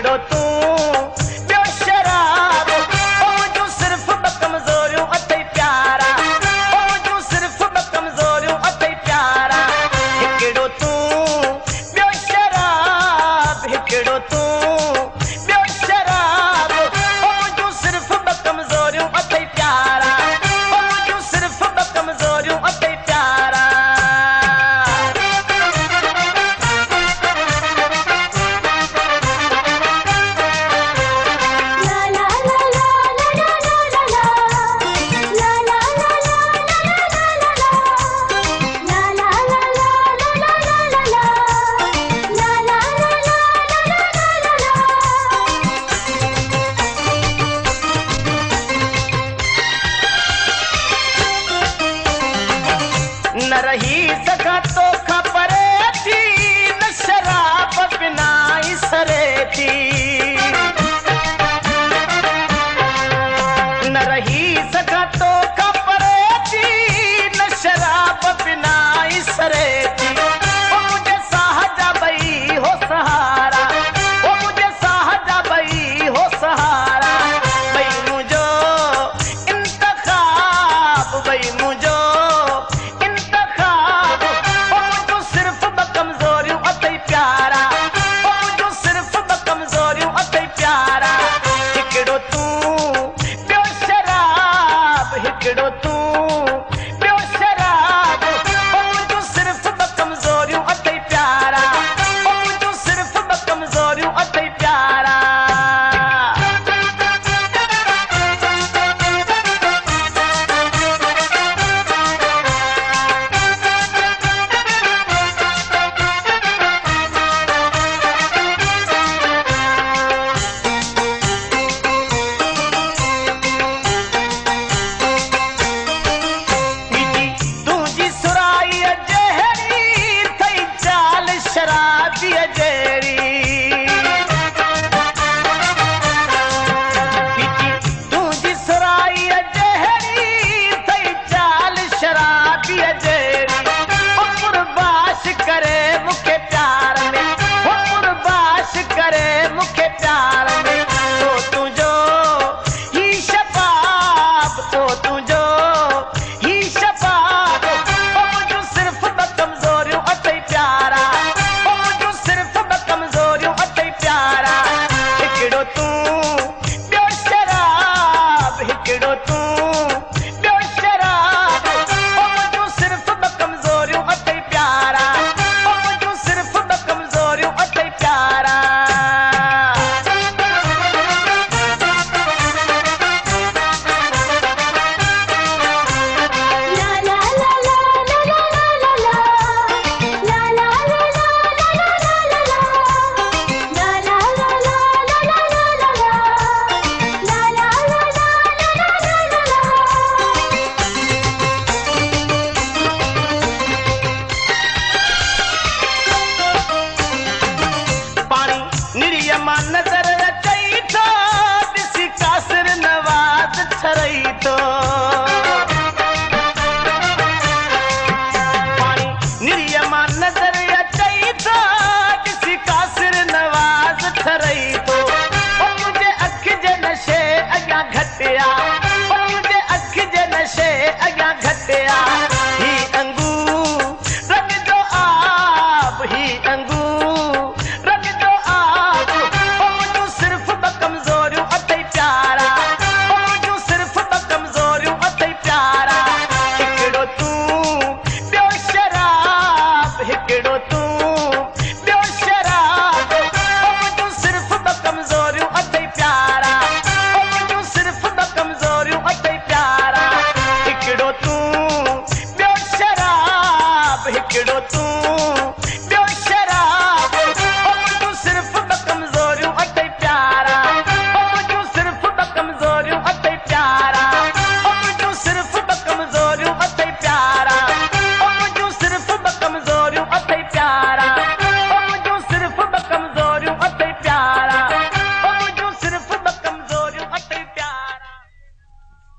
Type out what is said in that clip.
हिकिड़ो तूं ॿियो शराब ओ मुंहिंजूं सिर्फ़ ॿ कमज़ोरियूं अथई प्यारा ओ मुंहिंजूं सिर्फ़ ॿ कमज़ोरियूं अथई प्यारा हिकिड़ो तूं ॿियो शराब हिकिड़ो तूं ॿियो शराब ओ मुंहिंजूं सिर्फ़ ॿ कमज़ोरियूं अथई प्यारा ओ मुंहिंजूं सिर्फ़ ॿ कमज़ोरियूं अथई प्यारा न रही सघां तोखां परे थी न शराब बिना ई सरे थी न रही सघां तोखां परे थी न शराब बिना ई सरे थी ओ मुंहिंजे साह जा ॿई हो सहारा ओ मुंहिंजे साह जा ॿई हो सहारा ॿई मुंहिंजो इंतख़ाब ॿई मुंहिंजो हिकिड़ो तूं ॿियो शराब ओ मुंहिंजूं सिर्फ़ ॿ कमज़ोरियूं अथई प्यारा ओ मुंहिंजूं सिर्फ़ ॿ कमज़ोरियूं अथई प्यारा नज़र अचई थो ॾिसी कासिर नवाज़ ठरई थो